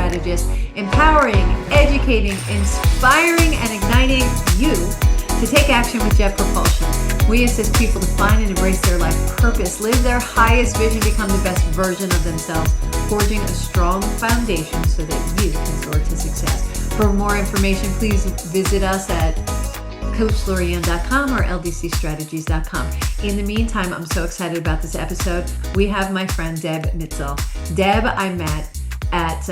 Strategist, empowering, educating, inspiring, and igniting you to take action with jet propulsion. We assist people to find and embrace their life purpose, live their highest vision, become the best version of themselves, forging a strong foundation so that you can soar to success. For more information, please visit us at coachlorianne.com or ldcstrategies.com. In the meantime, I'm so excited about this episode. We have my friend Deb Mitzel. Deb, I met at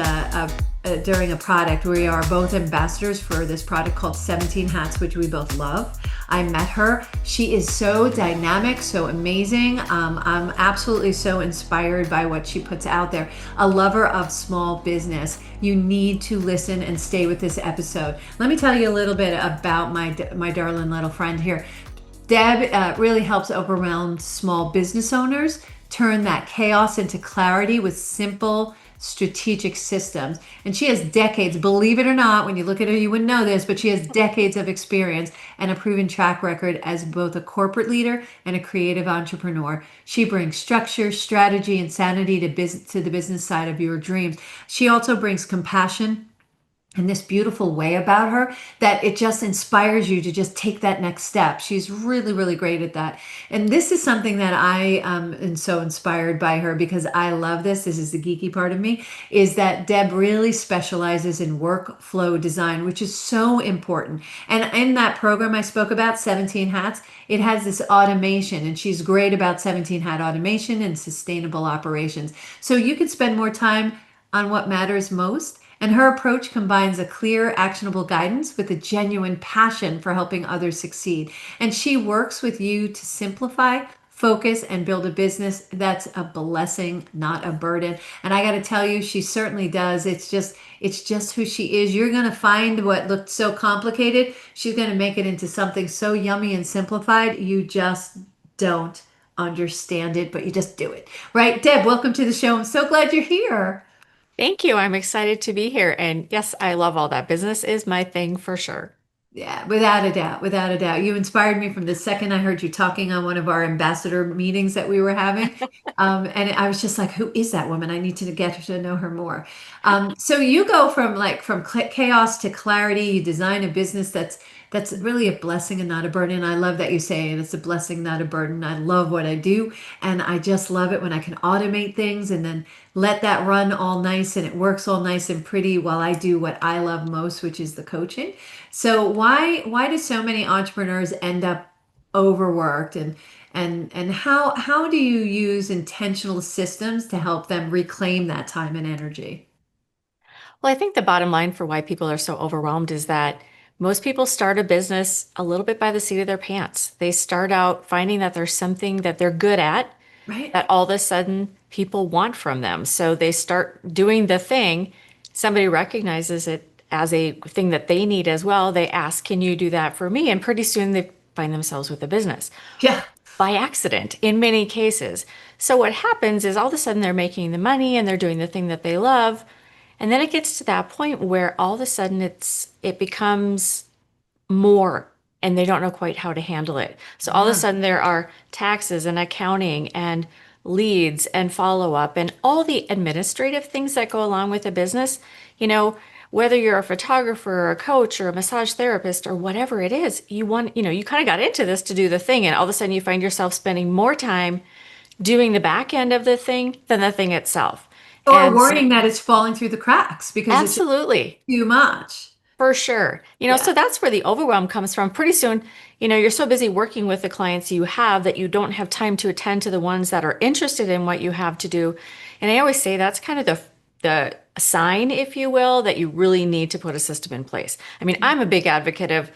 during a product. We are both ambassadors for this product called 17 Hats, which we both love. I met her. She is so dynamic, so amazing. I'm absolutely so inspired by what she puts out there. A lover of small business. You need to listen and stay with this episode. Let me tell you a little bit about my darling little friend here. Deb really helps overwhelmed small business owners turn that chaos into clarity with simple strategic systems. And she has decades, believe it or not, when you look at her, you wouldn't know this, but she has decades of experience and a proven track record as both a corporate leader and a creative entrepreneur. She brings structure, strategy, and sanity to the business side of your dreams. She also brings compassion and this beautiful way about her that it just inspires you to just take that next step. She's really, really great at that. And this is something that I am so inspired by her because I love this. This is the geeky part of me, is that Deb really specializes in workflow design, which is so important. And in that program I spoke about, 17 Hats, it has this automation, and she's great about 17 Hat automation and sustainable operations. So you can spend more time on what matters most. And her approach combines a clear, actionable guidance with a genuine passion for helping others succeed. And she works with you to simplify, focus, and build a business that's a blessing, not a burden. And I got to tell you, she certainly does. It's just who she is. You're going to find what looked so complicated. She's going to make it into something so yummy and simplified. You just don't understand it, but you just do it. Right? Deb, welcome to the show. I'm so glad you're here. Thank you. I'm excited to be here. And yes, I love all that. Business is my thing for sure. Yeah, without a doubt, without a doubt. You inspired me from the second I heard you talking on one of our ambassador meetings that we were having. And I was just like, who is that woman? I need to get to know her more. So you go from chaos to clarity. You design a business that's really a blessing and not a burden. I love that you say it. It's a blessing, not a burden. I love what I do. And I just love it when I can automate things and then let that run all nice and it works all nice and pretty while I do what I love most, which is the coaching. So why do so many entrepreneurs end up overworked, and how do you use intentional systems to help them reclaim that time and energy? Well, I think the bottom line for why people are so overwhelmed is that most people start a business a little bit by the seat of their pants. They start out finding that there's something that they're good at Right? that all of a sudden people want from them. So they start doing the thing. Somebody recognizes it as a thing that they need as well. They ask, can you do that for me? And pretty soon they find themselves with a business Yeah. by accident in many cases. So what happens is all of a sudden they're making the money and they're doing the thing that they love. And then it gets to that point where all of a sudden it becomes more and they don't know quite how to handle it. So all of a Yeah. sudden there are taxes and accounting and leads and follow up and all the administrative things that go along with a business. You know, whether you're a photographer or a coach or a massage therapist or whatever it is, you kind of got into this to do the thing. And all of a sudden you find yourself spending more time doing the back end of the thing than the thing itself. Or And so, worrying that it's falling through the cracks because it's just absolutely. too much. For sure. Yeah. So that's where the overwhelm comes from. Pretty soon, you're so busy working with the clients you have that you don't have time to attend to the ones that are interested in what you have to do. And I always say that's kind of the sign, if you will, that you really need to put a system in place. I mean, I'm a big advocate of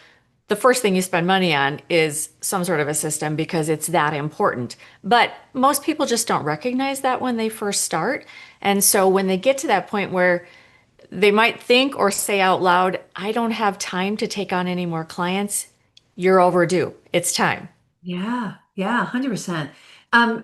the first thing you spend money on is some sort of a system because it's that important. But most people just don't recognize that when they first start. And so when they get to that point where they might think or say out loud, I don't have time to take on any more clients. You're overdue. It's time. Yeah, yeah, 100%.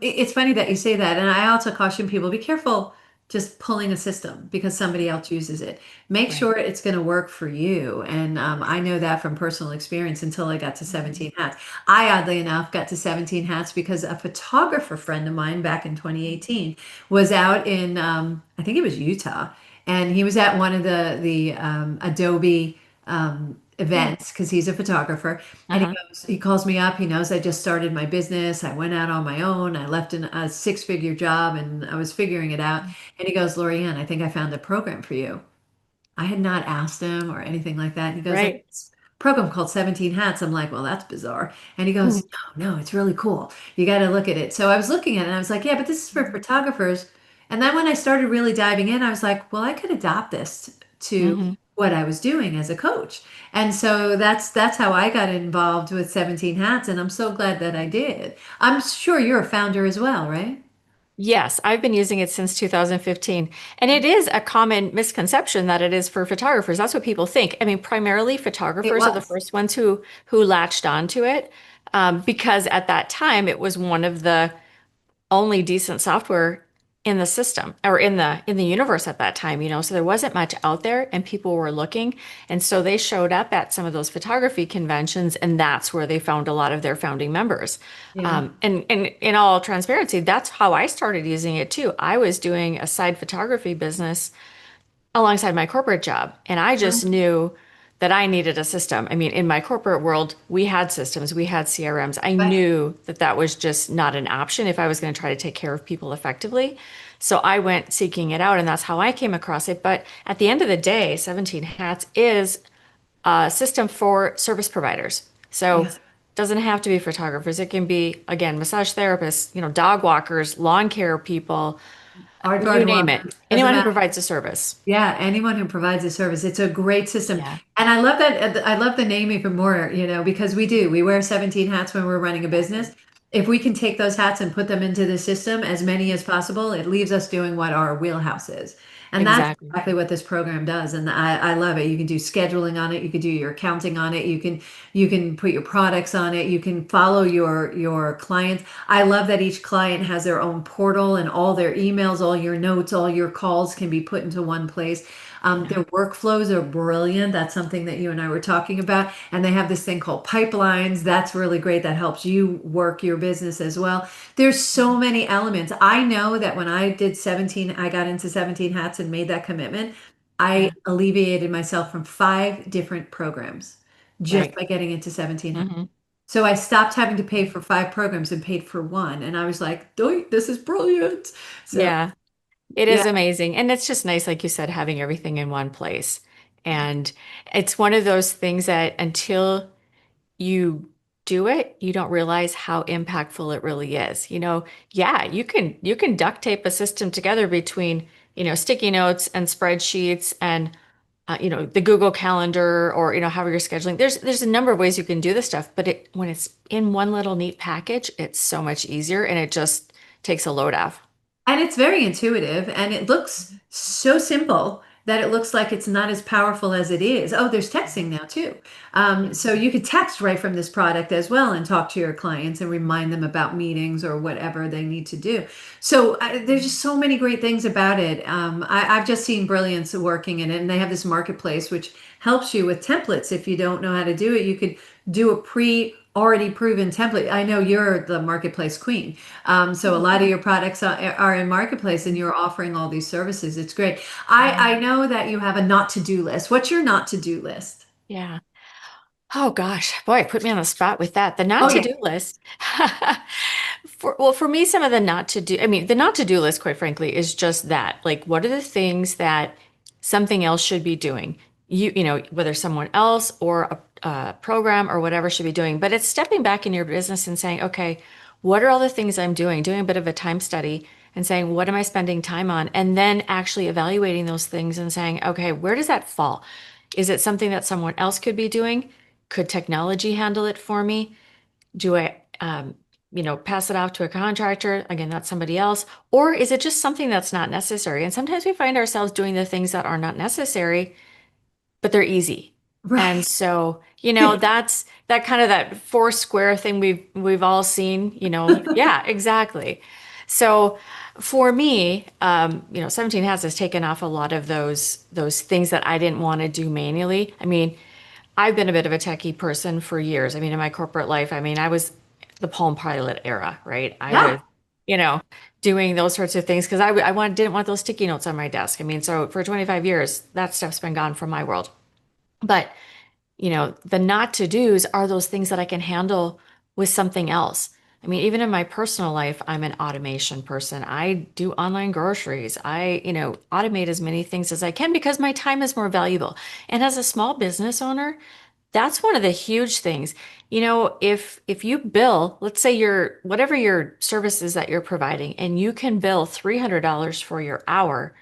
It's funny that you say that. And I also caution people, be careful just pulling a system because somebody else uses it. Make Right. sure it's going to work for you. And I know that from personal experience until I got to Mhm. 17 hats. I, oddly enough, got to 17 hats because a photographer friend of mine back in 2018 was out in, I think it was Utah. and he was at one of the Adobe Mm. events because he's a photographer. And Uh-huh. he calls me up. He knows I just started my business. I went out on my own. I left a six-figure job, and I was figuring it out. And he goes, Lorianne, I think I found a program for you. I had not asked him or anything like that. And he goes, "There's Right. this program called 17 Hats." I'm like, well, that's bizarre. And he goes, Mhm. no, it's really cool. You got to look at it. So I was looking at it and I was like, yeah, but this is for photographers. And then when I started really diving in, I was like, well, I could adopt this to Mhm. what I was doing as a coach. And so that's how I got involved with 17 Hats. And I'm so glad that I did. I'm sure you're a founder as well, right? Yes, I've been using it since 2015. And it is a common misconception that it is for photographers. That's what people think. I mean, primarily It photographers are the was. first ones who latched onto it, because at that time it was one of the only decent software in the system or in the universe at that time, so there wasn't much out there and people were looking. And so they showed up at some of those photography conventions, and that's where they found a lot of their founding members. Yeah. And in all transparency, that's how I started using it too. I was doing a side photography business alongside my corporate job. And I just knew that I needed a system. I mean, in my corporate world, we had systems, we had CRMs. I But knew that that was just not an option if I was going to try to take care of people effectively. So I went seeking it out, and that's how I came across it. But at the end of the day, 17 Hats is a system for service providers. So yeah, it doesn't have to be photographers. It can be, again, massage therapists, dog walkers, lawn care people, our you garden name it. walker doesn't Anyone who matter. provides a service. Yeah, anyone who provides a service, it's a great system. Yeah. And I love that. I love the name even more, because we do. We wear 17 hats when we're running a Exactly. business. If we can take those hats and put them into the system, as many as possible, it leaves us doing what our wheelhouse is. And that's Exactly. exactly what this program does. And I love it. You can do scheduling on it. You can do your accounting on it. You can put your products on it. You can follow your clients. I love that each client has their own portal and all their emails, all your notes, all your calls can be put into one place. Yeah. Their workflows are brilliant. That's something that you and I were talking about. And they have this thing called pipelines. That's really great. That helps you work your business as well. There's so many elements. I know that when I got into 17 hats and made that commitment, I Yeah. alleviated myself from five different programs just Right. by getting into 17 hats. Hmm. So I stopped having to pay for five programs and paid for one. And I was like, "Doink, this is brilliant." So Yeah. It yeah, is amazing. And it's just nice, like you said, having everything in one place. And it's one of those things that until you do it, you don't realize how impactful it really is. Yeah, you can duct tape a system together between, sticky notes and spreadsheets and the Google Calendar, or however you're scheduling. There's a number of ways you can do this stuff, but when it's in one little neat package, it's so much easier and it just takes a load off. and it's very intuitive and it looks so simple that it looks like it's not as powerful as it is. Oh, there's texting now too. So you could text right from this product as well and talk to your clients and remind them about meetings or whatever they need to do. So there's just so many great things about it. I've just seen brilliance working in it, and they have this marketplace which helps you with templates. If you don't know how to do it, you could do a pre already proven template. I know you're the marketplace queen. So a lot of your products are in marketplace and you're offering all these services. It's great. I know that you have a not to do list. What's your not to do list? Yeah. Oh gosh, boy, put me on the spot with that. The not Oh to yeah. do list. For me, some of the not to do, I mean, the not to do list, quite frankly, is just that. Like, what are the things that something else should be doing? Whether someone else or a program or whatever should be doing. But it's stepping back in your business and saying, okay, what are all the things I'm doing? Doing a bit of a time study and saying, what am I spending time on? And then actually evaluating those things and saying, okay, where does that fall? Is it something that someone else could be doing? Could technology handle it for me? Do I, pass it off to a contractor? Again, that's somebody else. Or is it just something that's not necessary? And sometimes we find ourselves doing the things that are not necessary, but they're easy. And Right. so, that's that kind of that four square thing we've all seen, yeah, exactly. So for me, 17 has taken off a lot of those things that I didn't want to do manually. I mean, I've been a bit of a techie person for years. I mean, in my corporate life, I mean, I was the Palm Pilot era, right? I was Yeah. you know, doing those sorts of things because didn't want those sticky notes on my desk. I mean, so for 25 years, that stuff's been gone from my world. But the not to do's are those things that I can handle with something else. I mean, even in my personal life, I'm an automation person. I do online groceries. I automate as many things as I can because my time is more valuable. And as a small business owner, that's one of the huge things. If you bill, let's say your whatever your services that you're providing, and you can bill $300 for your hour,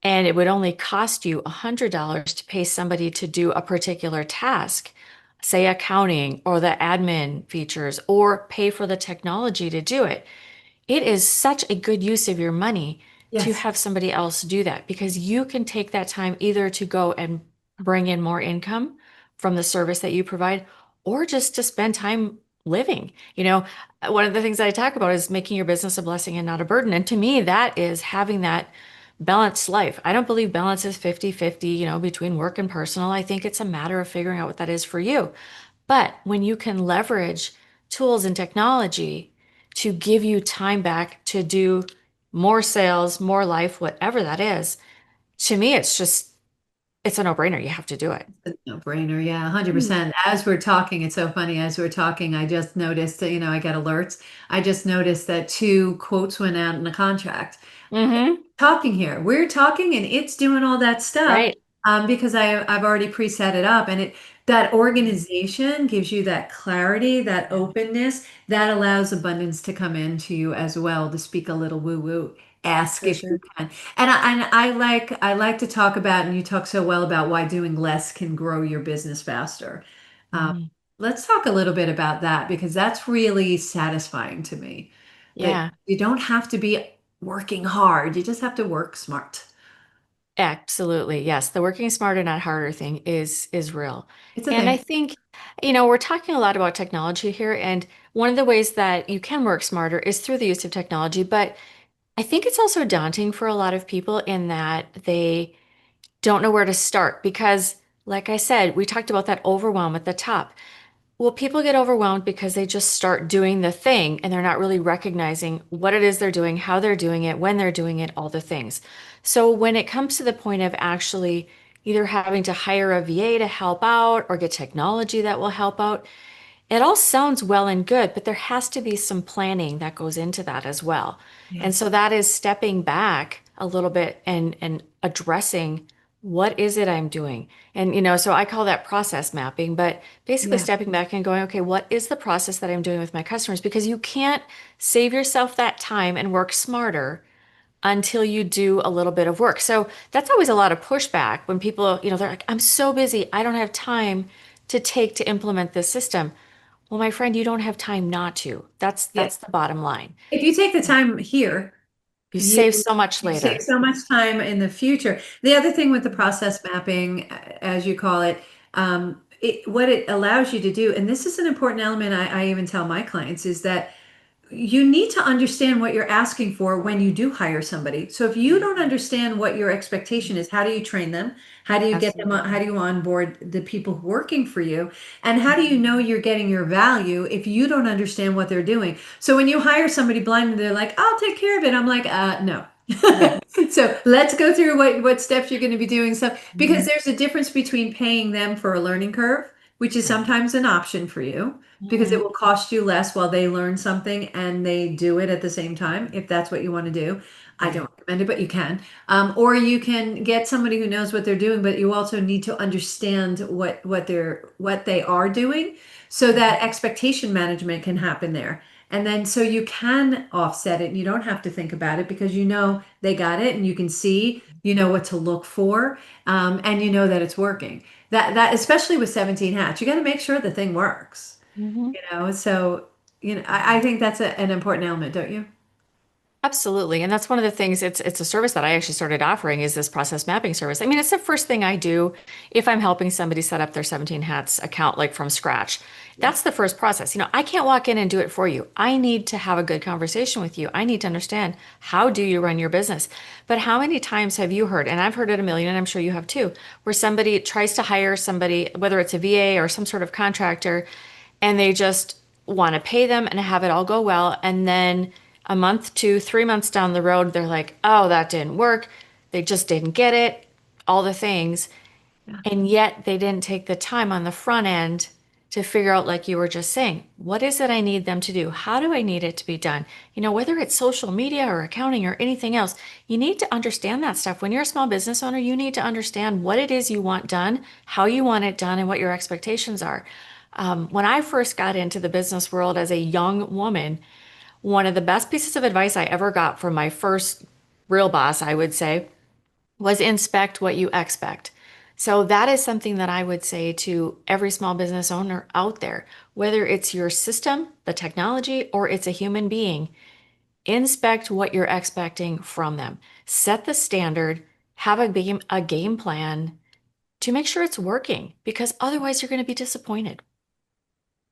and it would only cost you $100 to pay somebody to do a particular task, say accounting or the admin features, or pay for the technology to do it. It is such a good use of your money to Yes. have somebody else do that because you can take that time either to go and bring in more income from the service that you provide or just to spend time living. One of the things that I talk about is making your business a blessing and not a burden. And to me, that is having that balanced life. I don't believe balance is 50-50, between work and personal. I think it's a matter of figuring out what that is for you. But when you can leverage tools and technology to give you time back to do more sales, more life, whatever that is, to me, it's a no-brainer. You have to do it. A no-brainer, yeah, Mm. 100%. As we're talking, it's so funny. As we're talking, I just noticed that, I get alerts. I just noticed that two quotes went out in the contract. Mm-hmm. Talking here. We're talking and it's doing all that stuff Right. because I've already preset it up and it that organization gives you that clarity, that Yeah, openness that allows abundance to come into you as well. To speak a little woo woo, ask for if you sure. can. And I like to talk about, and you talk so well about why doing less can grow your business faster. Um, Hmm. let's talk a little bit about that because that's really satisfying to me. That Yeah, you don't have to be working hard. You just have to work smart. absolutely. Yes, the working smarter, not harder thing is real. It's a And I thing. think, we're talking a lot about technology here, and one of the ways that you can work smarter is through the use of technology, but I think it's also daunting for a lot of people in that they don't know where to start because, like I said, we talked about that overwhelm at the top. Well, people get overwhelmed because they just start doing the thing and they're not really recognizing what it is they're doing, how they're doing it, when they're doing it, all the things. So when it comes to the point of actually either having to hire a VA to help out or get technology that will help out, it all sounds well and good, but there has to be some planning that goes into that as well. And Yes. so that is stepping back a little bit and addressing what is it I'm doing? And so I call that process mapping, but basically Yeah. stepping back and going, okay, what is the process that I'm doing with my customers? Because you can't save yourself that time and work smarter until you do a little bit of work. So that's always a lot of pushback when people, they're like, I'm so busy, I don't have time to take to implement this system. Well, my friend, you don't have time not to. That's Yeah. that's the bottom line. If you take the time here, You you save so much you save later. so much time in the future. The other thing with the process mapping, as you call it, what it allows you to do, and this is an important element I even tell my clients, is that you need to understand what you're asking for when you do hire somebody. So if you Yeah, don't understand what your expectation is, how do you train them? How do you get them absolutely. how do you onboard the people working for you? And how do you know you're getting your value if you don't understand what they're doing? So when you hire somebody blind and they're like, "I'll take care of it." I'm like, no. Yeah. So let's go through what steps you're going to be doing. So because Mhm. there's a difference between paying them for a learning curve, which is Right. sometimes an option for you because it Mhm. will cost you less while they learn something and they do it at the same time if that's what you want to do. I Right. don't recommend it, but you can. Or you can get somebody who knows what they're doing, but you also need to understand what they are doing so Mhm. that expectation management can happen there. And then so you can offset it and you don't have to think about it because you know they got it and you can see, you know what to look for, and you know that it's working. That especially with 17 hats, you got to make sure the thing works. Mhm. So I think that's an important element, don't you? Absolutely. And that's one of the things it's a service that I actually started offering is this process mapping service. I mean, it's the first thing I do if I'm helping somebody set up their 17 hats account like from scratch. Yeah. That's the first process. I can't walk in and do it for you. I need to have a good conversation with you. I need to understand how do you run your business. But how many times have you heard, and I've heard it a million, and I'm sure you have too, where somebody tries to hire somebody, whether it's a VA or some sort of contractor, and they just want to pay them and have it all go well, and then A month to 3 months down the road, they're like, oh, that didn't work. They just didn't get it, all the things. Yeah. And yet they didn't take the time on the front end to figure out, like you were just saying, what is it I need them to do? How do I need it to be done? Whether it's social media or accounting or anything else, you need to understand that stuff. When you're a small business owner, you need to understand what it is you want done, how you want it done, and what your expectations are. When I first got into the business world as a young woman, one of the best pieces of advice I ever got from my first real boss, I would say, was inspect what you expect. So that is something that I would say to every small business owner out there, whether it's your system, the technology, or it's a human being, inspect what you're expecting from them. Set the standard, have a game plan to make sure it's working because otherwise you're going to be disappointed.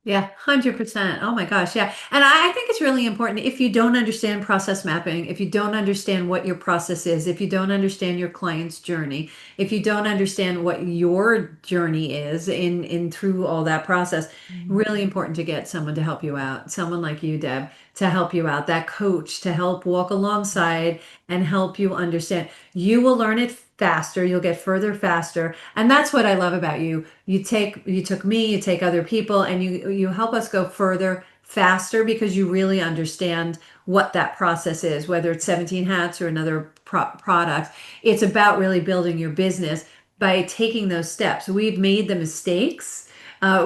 Yeah, 100%. Oh my gosh, yeah. And I think it's really important if you don't understand process mapping, if you don't understand what your process is, if you don't understand your client's journey, if you don't understand what your journey is in through all that process, Mhm. really important to get someone to help you out, someone like you, Deb, to help you out, that coach to help walk alongside and help you understand. You will learn it faster, you'll get further faster. And that's what I love about you. You took me, you take other people, and you help us go further faster because you really understand what that process is, whether it's 17 hats or another product. It's about really building your business by taking those steps. We've made the mistakes.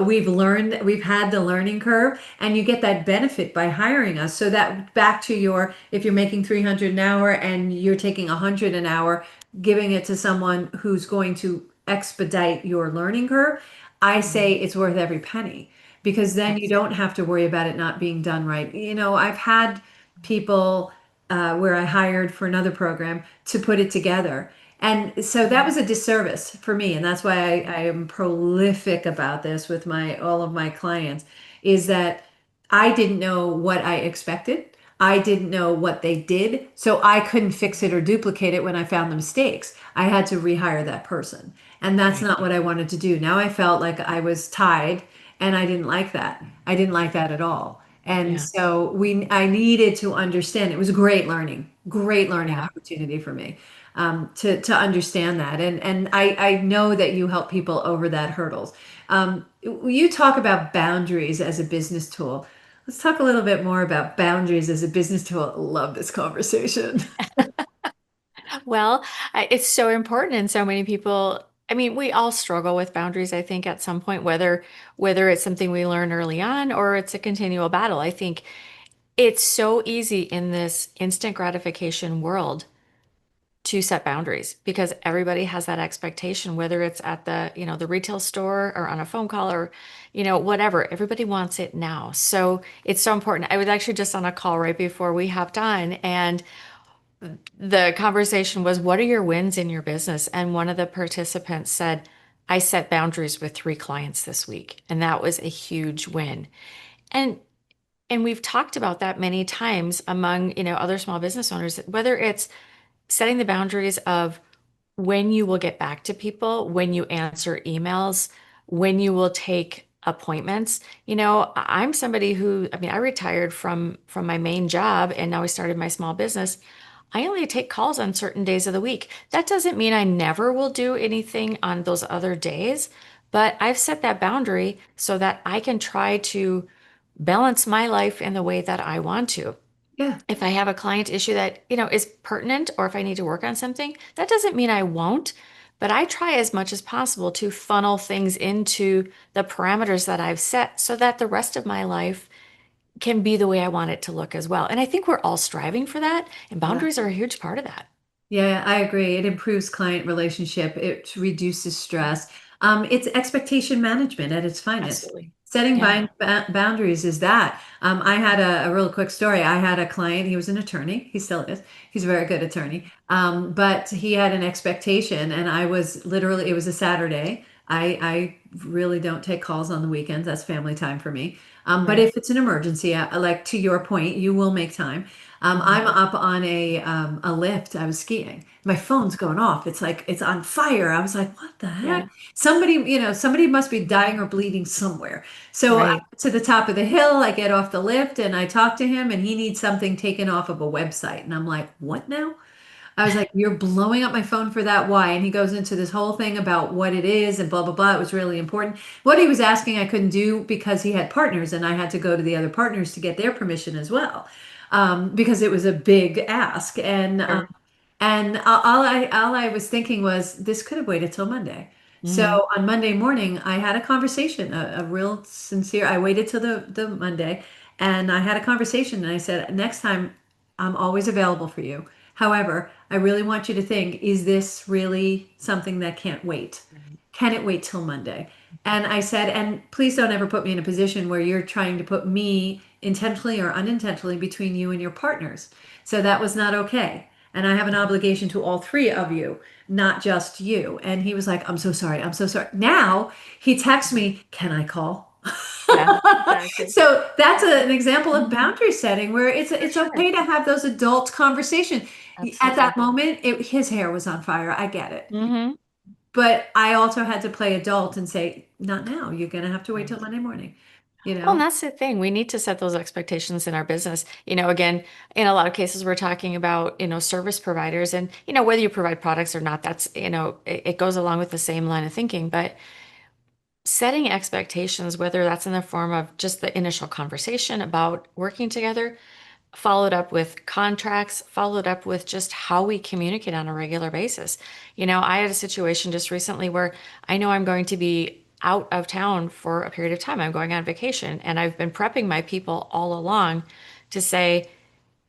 We've learned, we've had the learning curve, and you get that benefit by hiring us. So that back to your, if you're making 300 an hour and you're taking 100 an hour, giving it to someone who's going to expedite your learning curve, I say Mhm. it's worth every penny because then you Yes. don't have to worry about it not being done right. I've had people where I hired for another program to put it together. And so that Mhm. was a disservice for me. And that's why I am prolific about this with my all of my clients, is that I didn't know what I expected. I didn't know what they did. So I couldn't fix it or duplicate it when I found the mistakes. I had to rehire that person. And that's Right. not what I wanted to do. Now I felt like I was tied and I didn't like that. I didn't like that at all. And Yeah. so I needed to understand. It was a great learning Yeah. opportunity for me, to understand that. And I know that you help people over that hurdles. You talk about boundaries as a business tool. Let's talk a little bit more about boundaries as a business tool. Love this conversation. Well, it's so important, and so many people. I mean, we all struggle with boundaries, I think, at some point, whether it's something we learn early on or it's a continual battle. I think it's so easy in this instant gratification world to set boundaries because everybody has that expectation, whether it's at the retail store or on a phone call or, whatever. Everybody wants it now. So it's so important. I was actually just on a call right before we hopped on, and the conversation was, what are your wins in your business? And one of the participants said, I set boundaries with 3 clients this week, and that was a huge win. And and we've talked about that many times among, other small business owners, whether it's setting the boundaries of when you will get back to people, when you answer emails, when you will take appointments. I'm somebody who, I mean, I retired from my main job and now I started my small business. I only take calls on certain days of the week. That doesn't mean I never will do anything on those other days, but I've set that boundary so that I can try to balance my life in the way that I want to. Yeah. If I have a client issue that, is pertinent or if I need to work on something, that doesn't mean I won't, but I try as much as possible to funnel things into the parameters that I've set so that the rest of my life can be the way I want it to look as well. And I think we're all striving for that, and Yeah. boundaries are a huge part of that. Yeah, I agree. It improves client relationship. It reduces stress. It's expectation management at its finest. Absolutely. Setting Yeah. boundaries is that. I had a real quick story. I had a client. He was an attorney. He still is. He's a very good attorney. But he had an expectation, and I was literally. It was a Saturday. I really don't take calls on the weekends. That's family time for me. But Right. if it's an emergency, like to your point, you will make time. Mhm. I'm up on a lift. I was skiing. My phone's going off. It's like it's on fire. I was like, what the heck? Yeah. Somebody, somebody must be dying or bleeding somewhere. So I Right. get to the top of the hill, I get off the lift and I talk to him and he needs something taken off of a website. And I'm like, what now? I was like, you're blowing up my phone for that. Why? And he goes into this whole thing about what it is and blah, blah, blah. It was really important. What he was asking, I couldn't do because he had partners and I had to go to the other partners to get their permission as well. Because it was a big ask. Sure. And all I was thinking was this could have waited till Monday. So Mhm. on Monday morning, I had a conversation, a real sincere. I waited till the Monday, and I had a conversation, and I said, next time, I'm always available for you. However, I really want you to think, is this really something that can't wait? Right. Can it wait till Monday? And I said, and please don't ever put me in a position where you're trying to put me intentionally or unintentionally between you and your partners. So that was not okay. And I have an obligation to all three of you, not just you. And he was like, I'm so sorry. I'm so sorry. Now he texts me, can I call? Yeah, exactly. So that's an example of Mhm. boundary setting where it's For it's sure. okay to have those adult conversations. At that Absolutely. moment, his hair was on fire. I get it. Hmm. But I also had to play adult and say, not now. You're going to have to wait till Right. Monday morning, you Well, and know? that's the thing. We need to set those expectations in our business. Again, in a lot of cases, we're talking about, service providers and, whether you provide products or not, that's, it goes along with the same line of thinking. But setting expectations, whether that's in the form of just the initial conversation about working together, followed up with contracts, followed up with just how we communicate on a regular basis. I had a situation just recently where I know I'm going to be out of town for a period of time. I'm going on vacation, and I've been prepping my people all along to say,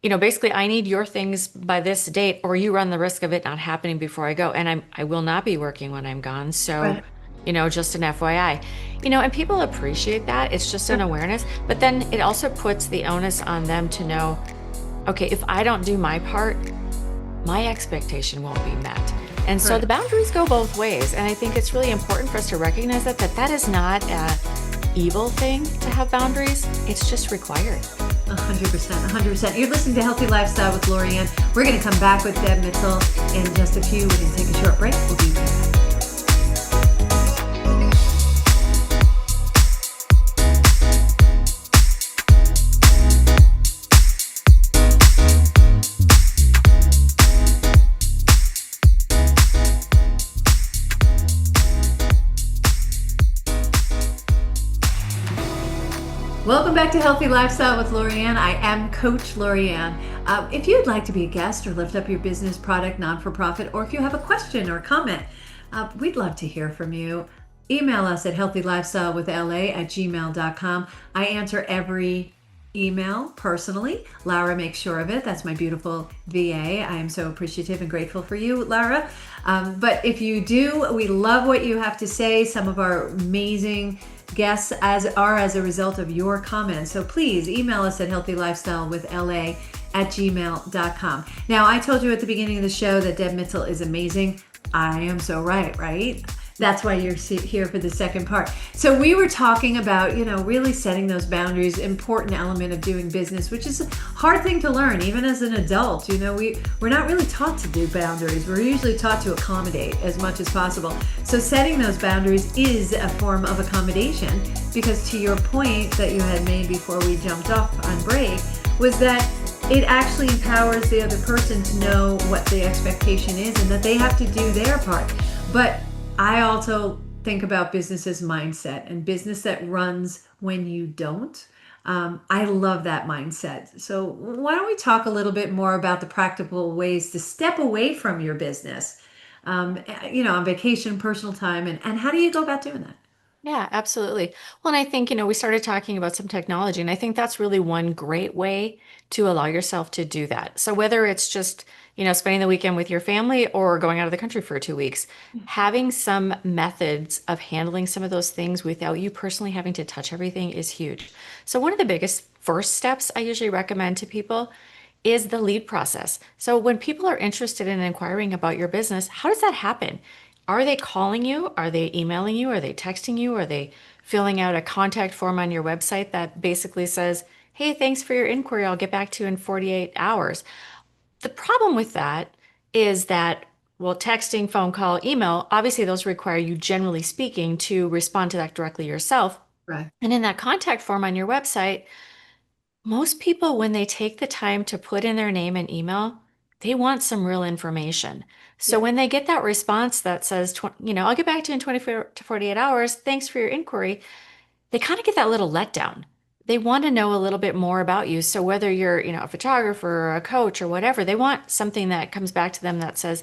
basically, I need your things by this date, or you run the risk of it not happening before I go. And I will not be working when I'm gone. So, Right. just an FYI. And people appreciate that. It's just an Sure. awareness. But then it also puts the onus on them to know, okay, if I don't do my part, my expectation won't be met. And so Right. the boundaries go both ways. And I think it's really important for us to recognize that is not a evil thing to have boundaries. It's just required. 100%. 100%. You're listening to Healthy Lifestyle with Lorianne. We're going to come back with Deb Mitzel in just a few. We're going to take a short break. We'll be right back. Welcome back to Healthy Lifestyle with Lorianne. I am Coach Lorianne. If you'd like to be a guest or lift up your business, product, non-for-profit, or if you have a question or comment, we'd love to hear from you. Email us at healthylifestylewithla@gmail.com. I answer every email personally. Laura makes sure of it. That's my beautiful VA. I am so appreciative and grateful for you, Laura. But if you do, we love what you have to say. Some of our amazing guests as a result of your comments. So please email us at healthylifestylewithla@gmail.com. Now, I told you at the beginning of the show that Deb Mitzel is amazing. I am so right? That's why you're here for the second part. So we were talking about, really setting those boundaries, important element of doing business, which is a hard thing to learn, even as an adult. We're not really taught to do boundaries. We're usually taught to accommodate as much as possible. So setting those boundaries is a form of accommodation, because to your point that you had made before we jumped off on break was that it actually empowers the other person to know what the expectation is and that they have to do their part. But I also think about business's mindset and business that runs when you don't. I love that mindset. So why don't we talk a little bit more about the practical ways to step away from your business, on vacation, personal time, and how do you go about doing that? Yeah, absolutely. Well, and I think, we started talking about some technology, and I think that's really one great way to allow yourself to do that. So whether it's just, spending the weekend with your family or going out of the country for 2 weeks, having some methods of handling some of those things without you personally having to touch everything is huge. So one of the biggest first steps I usually recommend to people is the lead process. So when people are interested in inquiring about your business, how does that happen? are they calling you? Are they emailing you? Are they texting you? Are they filling out a contact form on your website that basically says, hey, thanks for your inquiry. I'll get back to you in 48 hours. The problem with that is that, well, texting, phone call, email, obviously those require you, generally speaking, to respond to that directly yourself. Right. And in that contact form on your website, most people, when they take the time to put in their name and email, they want some real information. So Yeah. when they get that response that says, I'll get back to you in 24 to 48 hours, thanks for your inquiry, they kind of get that little letdown. They want to know a little bit more about you. So whether you're, a photographer or a coach or whatever, they want something that comes back to them that says,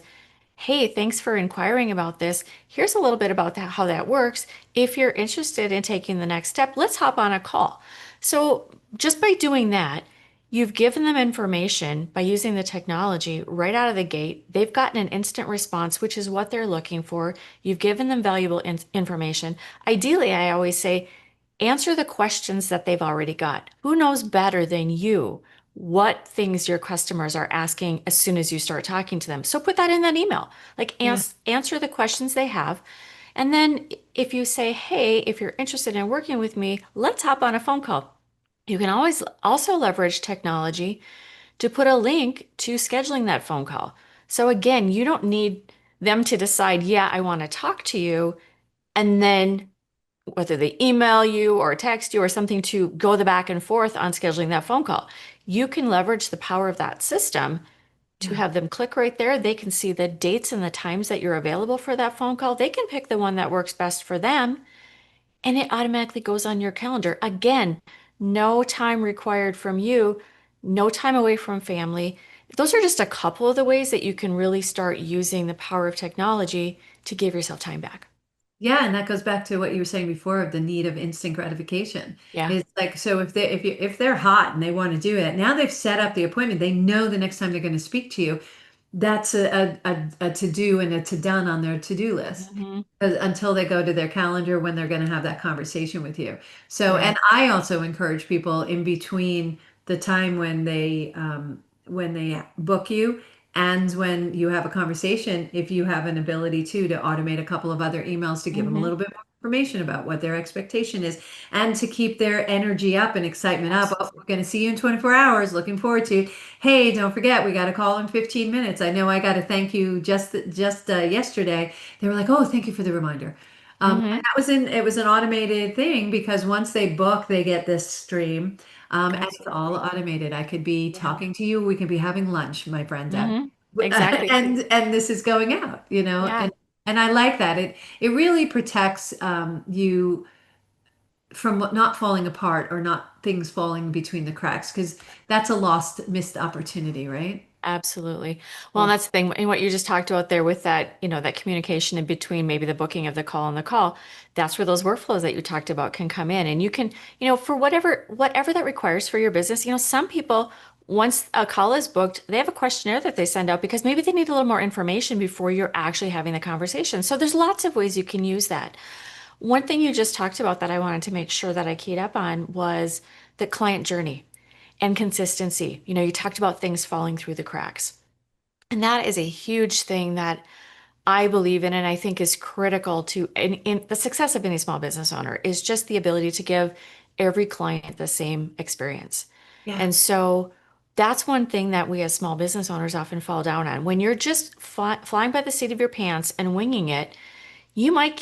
hey, thanks for inquiring about this. Here's a little bit about that, how that works. If you're interested in taking the next step, let's hop on a call. So just by doing that, you've given them information by using the technology right out of the gate. They've gotten an instant response, which is what they're looking for. You've given them valuable information. Ideally, I always say, answer the questions that they've already got. Who knows better than you what things your customers are asking as soon as you start talking to them? So put that in that email. Like Yeah. answer the questions they have. And then if you say, hey, if you're interested in working with me, let's hop on a phone call. You can always also leverage technology to put a link to scheduling that phone call. So again, you don't need them to decide, yeah, I want to talk to you, and then whether they email you or text you or something to go the back and forth on scheduling that phone call. You can leverage the power of that system to Yeah. have them click right there. They can see the dates and the times that you're available for that phone call. They can pick the one that works best for them, and it automatically goes on your calendar. Again, no time required from you, no time away from family. Those are just a couple of the ways that you can really start using the power of technology to give yourself time back. Yeah, and that goes back to what you were saying before of the need of instant gratification. Yeah. It's like, so if they're hot and they want to do it, now they've set up the appointment. They know the next time they're going to speak to you. That's a to do and a to done on their to do list Hmm. until they go to their calendar when they're going to have that conversation with you. So, Yeah. and I also encourage people in between the time when they book you and when you have a conversation, if you have an ability to automate a couple of other emails to give them a Hmm. little bit more information about what their expectation is and to keep their energy up and excitement up. Oh, we're going to see you in 24 hours. Looking forward to. Hey, don't forget, we got a call in 15 minutes. I know I got to thank you just yesterday. They were like, oh, thank you for the reminder. And Hmm. that was it was an automated thing because once they book, they get this stream. And it's all Absolutely. automated. I could be Yeah. talking to you. We could be having lunch, my friend Deb. Hmm. Exactly. And this is going out, Yeah, and I like that. It really protects you from not falling apart or not things falling between the cracks because that's a lost missed opportunity, right? absolutely. Well, and Well, that's the thing. And what you just talked about there with that, that communication in between maybe the booking of the call and the call, that's where those workflows that you talked about can come in. And you can, for whatever that requires for your business, some people, once a call is booked, they have a questionnaire that they send out because maybe they need a little more information before you're actually having the conversation. So there's lots of ways you can use that. One thing you just talked about that I wanted to make sure that I keyed up on was the client journey and consistency. You talked about things falling through the cracks. And that is a huge thing that I believe in and I think is critical to in the success of any small business owner is just the ability to give every client the same experience. yeah. And so that's one thing that we as small business owners often fall down on. When you're just flying by the seat of your pants and winging it, you might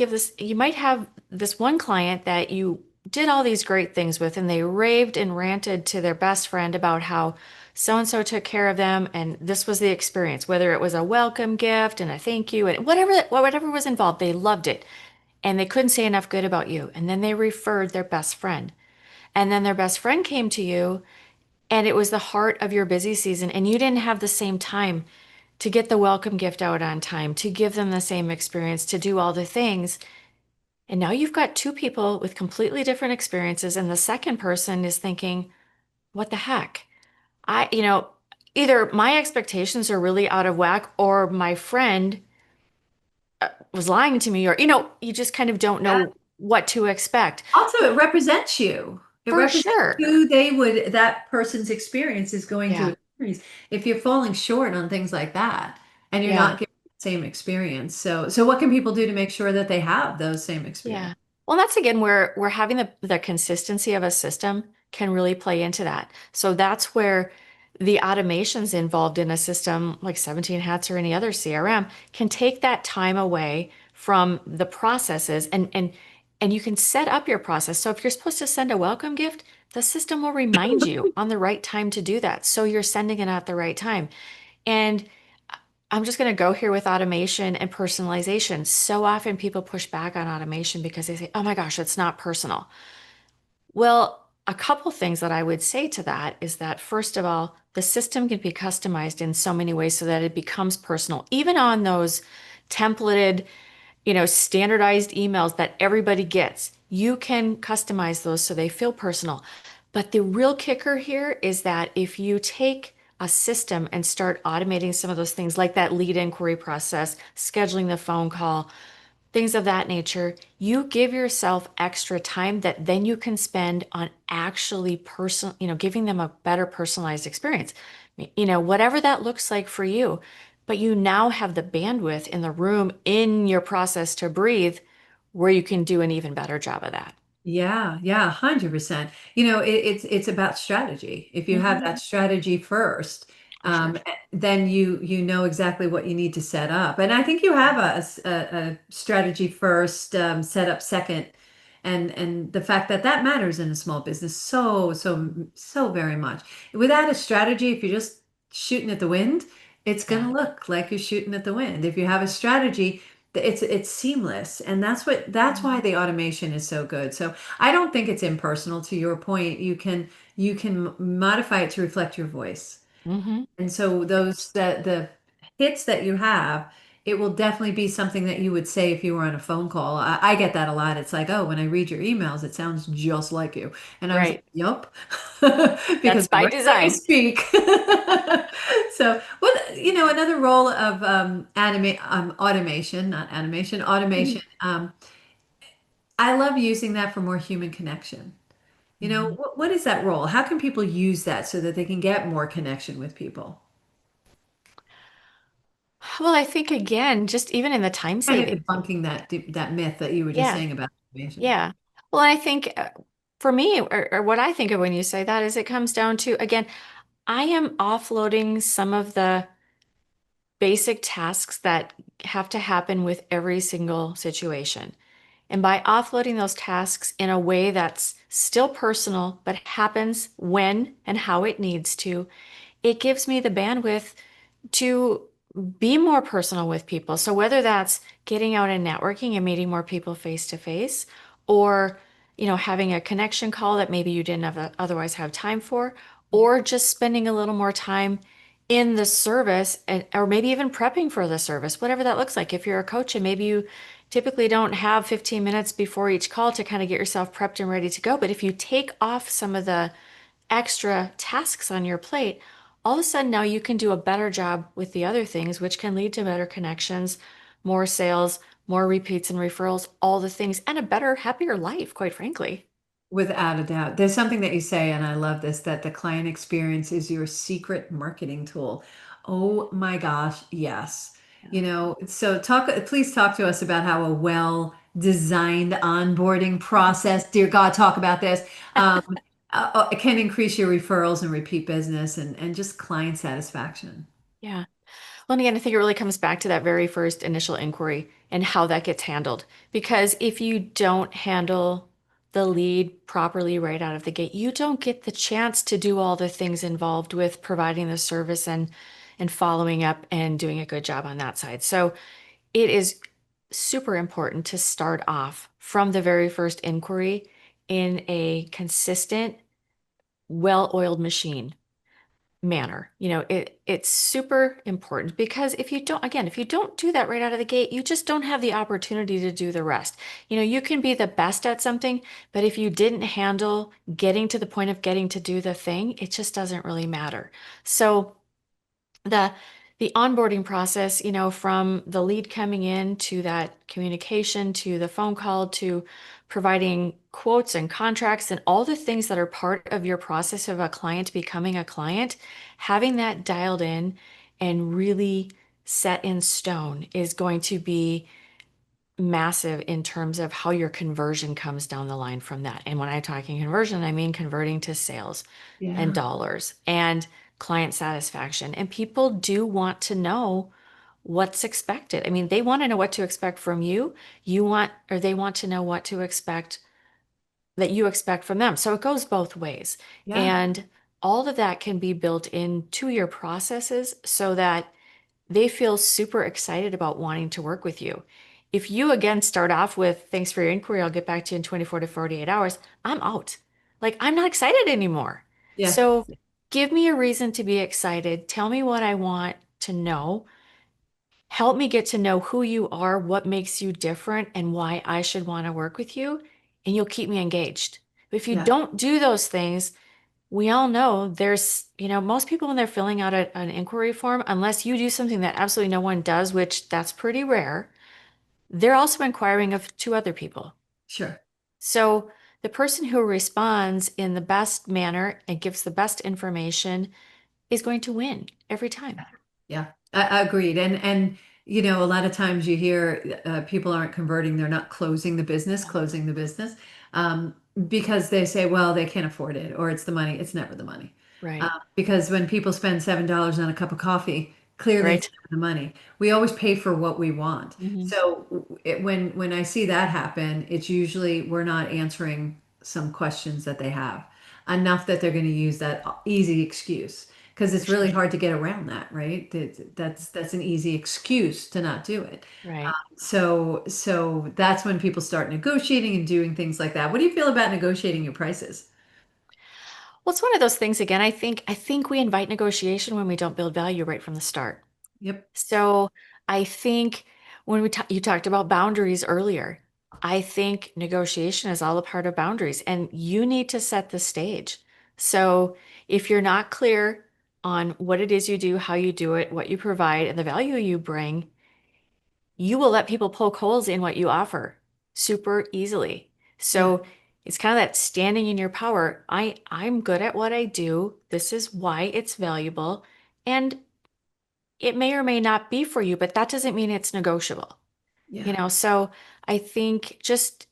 have this one client that you did all these great things with, and they raved and ranted to their best friend about how so and so took care of them, and this was the experience, whether it was a welcome gift and a thank you, and whatever was involved, they loved it. And they couldn't say enough good about you. And then they referred their best friend. And then their best friend came to you, and it was the heart of your busy season, and you didn't have the same time to get the welcome gift out on time, to give them the same experience, to do all the things. And now you've got two people with completely different experiences, and the second person is thinking, what the heck? Either my expectations are really out of whack, or my friend was lying to me, or, you just kind of don't know what to expect. Also, it represents you. It For represents sure. who that person's experience is going to Yeah. experience. If you're falling short on things like that and you're Yeah. not giving same experience. So what can people do to make sure that they have those same Yeah. experience? Well, that's again where we're having the consistency of a system can really play into that. So that's where the automations involved in a system like 17 Hats or any other CRM can take that time away from the processes and you can set up your process. So if you're supposed to send a welcome gift, the system will remind you on the right time to do that. So you're sending it at the right time. And I'm just going to go here with automation and personalization. So often people push back on automation because they say, oh my gosh, it's not personal. Well, a couple things that I would say to that is that, first of all, the system can be customized in so many ways so that it becomes personal, even on those templated, standardized emails that everybody gets. You can customize those so they feel personal. But the real kicker here is that if you take a system and start automating some of those things like that lead inquiry process, scheduling the phone call, things of that nature, you give yourself extra time that then you can spend on actually giving them a better personalized experience. Whatever that looks like for you, but you now have the bandwidth in the room in your process to breathe where you can do an even better job of that. Yeah, yeah, 100%. It's about strategy. If you have Hmm. that strategy first, For sure. then you know exactly what you need to set up. And I think you have a strategy first, set up second, and the fact that that matters in a small business so very much. Without a strategy, if you're just shooting at the wind, it's Yeah. gonna look like you're shooting at the wind. If you have a strategy, it's seamless, and that's why the automation is so good. So I don't think it's impersonal. To your point, you can modify it to reflect your voice. Hmm. And so those the hits that you have, it will definitely be something that you would say if you were on a phone call. I get that a lot. It's like, oh, when I read your emails, it sounds just like you. And I was like, Right. yup, That's because the by way that you design. speak. So what, another role of automation, not animation, automation. I love using that for more human connection. Mhm. What is that role? How can people use that so that they can get more connection with people? Well, I think again, just even in the time Kind of saving. debunking that myth that you were just Yeah. saying about information. Yeah. Well, I think for me, or what I think of when you say that is it comes down to, again, I am offloading some of the basic tasks that have to happen with every single situation. And by offloading those tasks in a way that's still personal, but happens when and how it needs to, it gives me the bandwidth to be more personal with people. So whether that's getting out and networking and meeting more people face to face, or having a connection call that maybe you didn't otherwise have time for, or just spending a little more time in the service or maybe even prepping for the service, whatever that looks like. If you're a coach and maybe you typically don't have 15 minutes before each call to kind of get yourself prepped and ready to go, but if you take off some of the extra tasks on your plate, all of a sudden now you can do a better job with the other things, which can lead to better connections, more sales, more repeats and referrals, all the things, and a better, happier life, quite frankly. Without a doubt. There's something that you say, and I love this, that the client experience is your secret marketing tool. Oh my gosh, yes. Yeah. So please talk to us about how a well-designed onboarding process, dear God, talk about this, can increase your referrals and repeat business and just client satisfaction. Yeah. Well, and again, I think it really comes back to that very first initial inquiry and how that gets handled. Because if you don't handle the lead properly right out of the gate, you don't get the chance to do all the things involved with providing the service and following up and doing a good job on that side. So it is super important to start off from the very first inquiry in a consistent, well-oiled machine manner. It's super important because if you don't do that right out of the gate, you just don't have the opportunity to do the rest. You can be the best at something, but if you didn't handle getting to the point of getting to do the thing, it just doesn't really matter. So the the onboarding process, from the lead coming in to that communication to the phone call to providing quotes and contracts and all the things that are part of your process of a client becoming a client, having that dialed in and really set in stone is going to be massive in terms of how your conversion comes down the line from that. And when I'm talking conversion, I mean converting to sales and Yeah. dollars and client satisfaction. And people do want to know what's expected. I mean, they want to know what to expect from you. Or they want to know what to expect that you expect from them. So it goes both ways. Yeah. And all of that can be built into your processes so that they feel super excited about wanting to work with you. If you again start off with, thanks for your inquiry, I'll get back to you in 24 to 48 hours, I'm out. Like, I'm not excited anymore. Yeah. So give me a reason to be excited. Tell me what I want to know. Help me get to know who you are, what makes you different, and why I should want to work with you. And you'll keep me engaged. If you Yeah. don't do those things, we all know most people when they're filling out an inquiry form, unless you do something that absolutely no one does, which that's pretty rare, they're also inquiring of two other people. Sure. So the person who responds in the best manner and gives the best information is going to win every time. Yeah, I agreed. And a lot of times you hear people aren't converting, they're not closing the business, um, because they say, well, they can't afford it, or it's the money. It's never the money. Right. Because when people spend $7 on a cup of coffee, clearly it's Right. never the money. We always pay for what we want. Hmm. So when I see that happen, it's usually we're not answering some questions that they have enough that they're going to use that easy excuse because For it's really sure. hard to get around that, right? That's an easy excuse to not do it. Right. So that's when people start negotiating and doing things like that. What do you feel about negotiating your prices? Well, it's one of those things again. I think we invite negotiation when we don't build value right from the start. Yep. So I think when you talked about boundaries earlier, I think negotiation is all a part of boundaries, and you need to set the stage. So if you're not clear on what it is you do, how you do it, what you provide, and the value you bring, you will let people poke holes in what you offer super easily. Yeah. So it's kind of that standing in your power. I'm good at what I do. This is why it's valuable. And it may or may not be for you, but that doesn't mean it's negotiable. Yeah. So I think just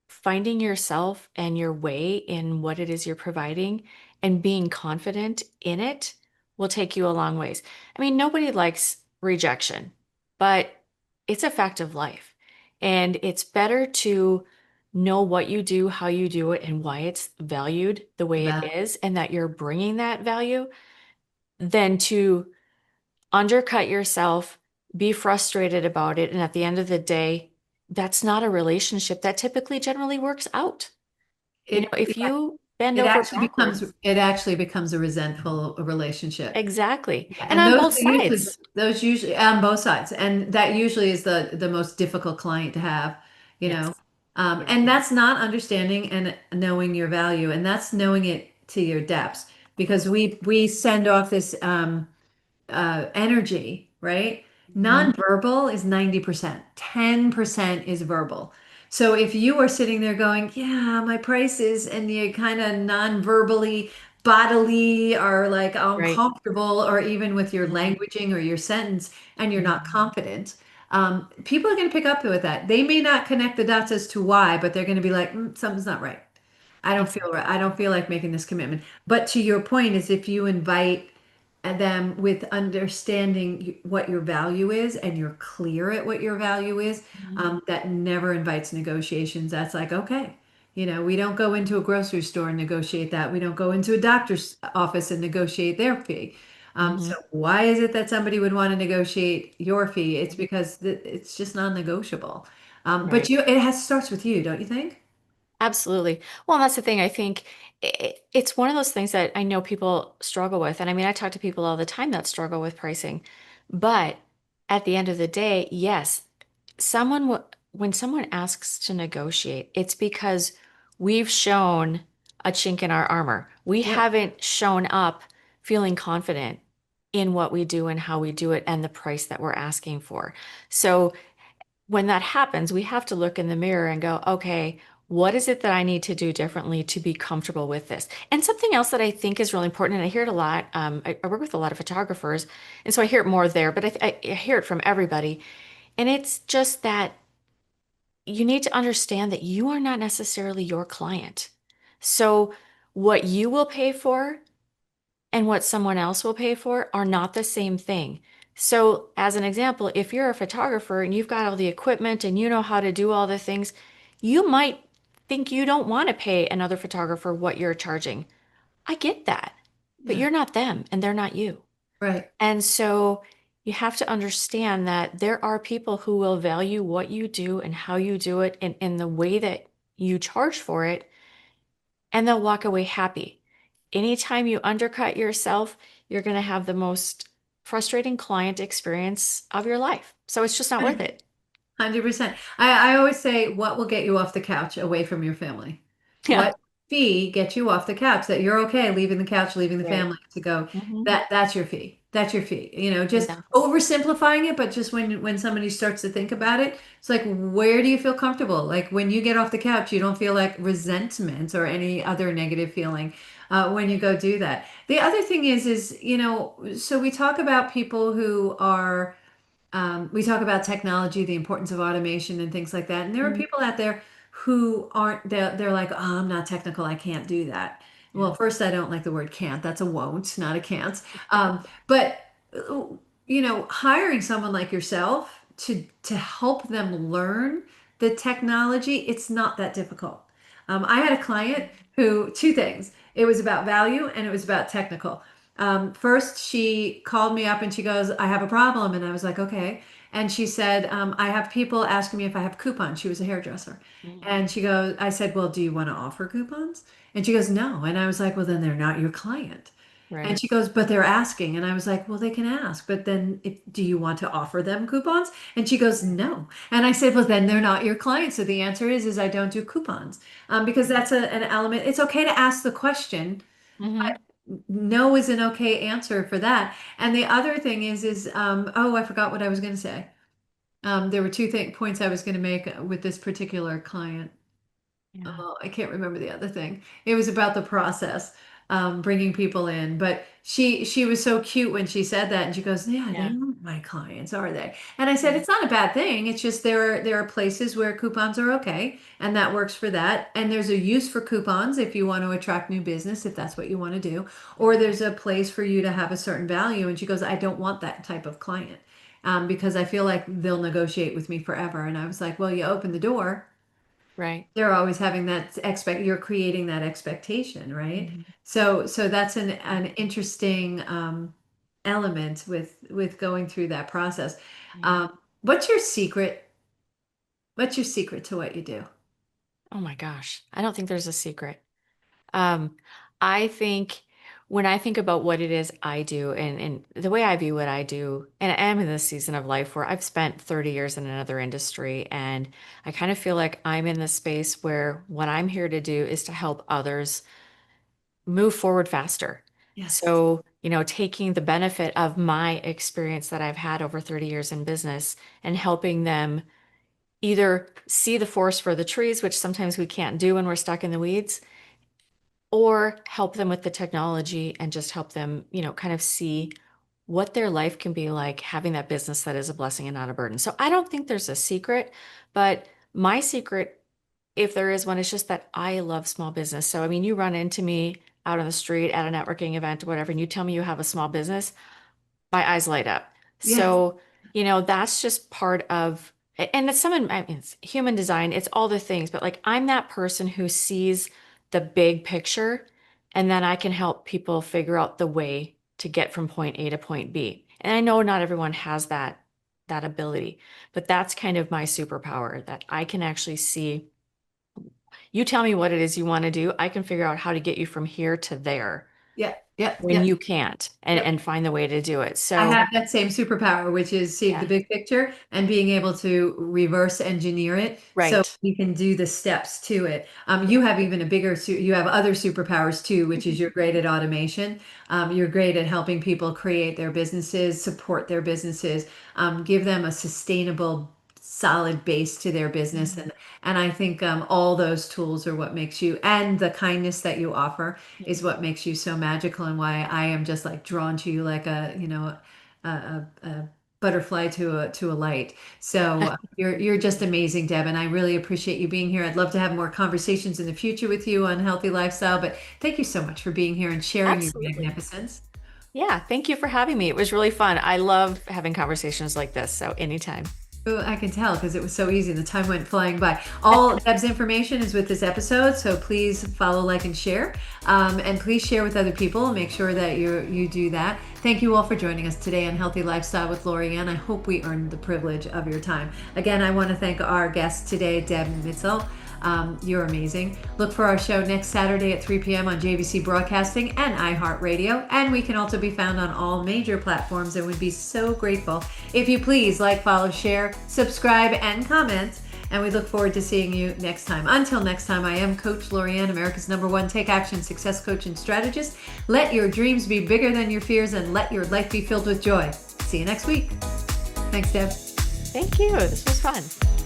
finding yourself and your way in what it is you're providing and being confident in it will take you a long ways. I mean, nobody likes rejection, but it's a fact of life. And it's better to know what you do, how you do it, and why it's valued the way it That is, and that you're bringing that value than to undercut yourself, be frustrated about it, and at the end of the day, that's not a relationship that typically generally works out. it If yeah, you bend over backwards, it actually becomes a resentful relationship. exactly. Yeah, And and on both sides. those usually on both sides, and that usually is the most difficult client to have, you know. Yes. And Yes. that's not understanding and knowing your value, and that's knowing it to your depths, because we send off this energy, right? Mhm. Nonverbal is 90%, 10% is verbal. So if you are sitting there going, yeah, my prices, and you kind of non-verbally, bodily are like Right. uncomfortable, or even with your Mhm. languaging or your sentence, and you're not Mhm. confident, people are going to pick up with that. They may not connect the dots as to why, but they're going to be like, something's not right. I don't feel right. Exactly. I don't feel like making this commitment. But to your point is if you invite them with understanding what your value is and you're clear at what your value is, Mhm. that never invites negotiations. That's like, okay, we don't go into a grocery store and negotiate that. We don't go into a doctor's office and negotiate their fee. So Mhm. why is it that somebody would want to negotiate your fee? It's because it's just non-negotiable. But Right. it starts with you, don't you think? Absolutely. Well, that's the thing. I think it's one of those things that I know people struggle with. And I mean, I talk to people all the time that struggle with pricing. But at the end of the day, yes, when someone asks to negotiate, it's because we've shown a chink in our armor. We Yeah. haven't shown up feeling confident in what we do and how we do it and the price that we're asking for. So when that happens, we have to look in the mirror and go, okay, What is it that I need to do differently to be comfortable with this? And something else that I think is really important, and I hear it a lot. I work with a lot of photographers, and so I hear it more there, but I hear it from everybody. And it's just that you need to understand that you are not necessarily your client. So what you will pay for and what someone else will pay for are not the same thing. So, as an example, if you're a photographer and you've got all the equipment and you know how to do all the things, you might think you don't want to pay another photographer what you're charging. I get that, but Yeah. you're not them and they're not you. Right. And so you have to understand that there are people who will value what you do and how you do it and in the way that you charge for it, and they'll walk away happy. Anytime you undercut yourself, you're going to have the most frustrating client experience of your life. So it's just not worth it. 100%. I always say, what will get you off the couch away from your family? Yeah. What fee gets you off the couch that you're okay leaving the couch, leaving the Right. family to go? Hmm. That's your fee. That's your fee. Just Exactly. oversimplifying it, but just when somebody starts to think about it, it's like, where do you feel comfortable? Like when you get off the couch, you don't feel like resentment or any other negative feeling when you go do that. The other thing is, so we talk about people who are we talk about technology, the importance of automation and things like that. And there are Mhm. people out there who aren't, they're like, oh, I'm not technical. I can't do that. Yeah. Well, first, I don't like the word can't. That's a won't, not a can't. But, hiring someone like yourself to help them learn the technology, it's not that difficult. I had a client who, two things, it was about value and it was about technical. First, she called me up and she goes, I have a problem. And I was like, okay. And she said, I have people asking me if I have coupons. She was a hairdresser. Mhm. And she goes, I said, well, do you want to offer coupons? And she goes, no. And I was like, well, then they're not your client. And Right. she goes, but they're asking. And I was like, well, they can ask, but then do you want to offer them coupons? And she goes, no. And I said, well, then they're not your client. So the answer is I don't do coupons because that's an element. It's okay to ask the question. Hmm. No is an okay answer for that. And the other thing is, oh, I forgot what I was going to say. There were two points I was going to make with this particular client. Yeah. Oh, I can't remember the other thing. It was about the process, bringing people in. But she was so cute when she said that, and she goes, "Yeah, they Yeah. aren't my clients, are they?" And I said, Yeah. "It's not a bad thing. It's just there are places where coupons are okay, and that works for that. And there's a use for coupons if you want to attract new business, if that's what you want to do, or there's a place for you to have a certain value." And she goes, "I don't want that type of client." Because I feel like they'll negotiate with me forever. And I was like, well, you open the door, Right. they're always having that you're creating that expectation, right? Hmm. So that's an interesting element with going through that process. Yeah. What's your secret? What's your secret to what you do? Oh my gosh. I don't think there's a secret. Um, I think when I think about what it is I do and the way I view what I do, and I am in this season of life where I've spent 30 years in another industry, and I kind of feel like I'm in the space where what I'm here to do is to help others move forward faster. Yes. So, taking the benefit of my experience that I've had over 30 years in business and helping them either see the forest for the trees, which sometimes we can't do when we're stuck in the weeds, or help them with the technology and just help them, kind of see what their life can be like having that business that is a blessing and not a burden. So I don't think there's a secret, but my secret, if there is one, is just that I love small business. So, I mean, you run into me out on the street at a networking event or whatever, and you tell me you have a small business, my eyes light up. Yes. So, that's just part of, and it's I mean, it's human design, it's all the things, but like I'm that person who sees the big picture, and then I can help people figure out the way to get from point A to point B. And I know not everyone has that ability, but that's kind of my superpower that I can actually see. You tell me what it is you want to do, I can figure out how to get you from here to there Yeah. Yeah. when Yeah. you can't and find the way to do it. I So, have that same superpower, which is seeing the yeah. big picture and being able to reverse engineer it so Right. you can do the steps to it. You have even a you have other superpowers too, which is you're great at automation. You're great at helping people create their businesses, support their businesses, give them a sustainable solid base to their business. And I think all those tools are what makes you, and the kindness that you offer is what makes you so magical, and why I am just like drawn to you like a, a butterfly to a light. So you're just amazing, Deb, and I really appreciate you being here. I'd love to have more conversations in the future with you on healthy lifestyle, but thank you so much for being here and sharing your Absolutely. magnificence. Yeah, thank you for having me. It was really fun. I love having conversations like this, so anytime. Oh, I can tell because it was so easy. The time went flying by. All Deb's information is with this episode, so please follow, like, and share. And please share with other people. Make sure that you do that. Thank you all for joining us today on Healthy Lifestyle with Lorianne. I hope we earned the privilege of your time. Again, I want to thank our guest today, Deb Mitzel. You're amazing. Look for our show next Saturday at 3 p.m. on JVC Broadcasting and iHeartRadio. And we can also be found on all major platforms, and we'd be so grateful if you please like, follow, share, subscribe, and comment. And we look forward to seeing you next time. Until next time, I am Coach Lorianne, America's #1 Take Action Success Coach and Strategist. Let your dreams be bigger than your fears, and let your life be filled with joy. See you next week. Thanks, Deb. Thank you. This was fun.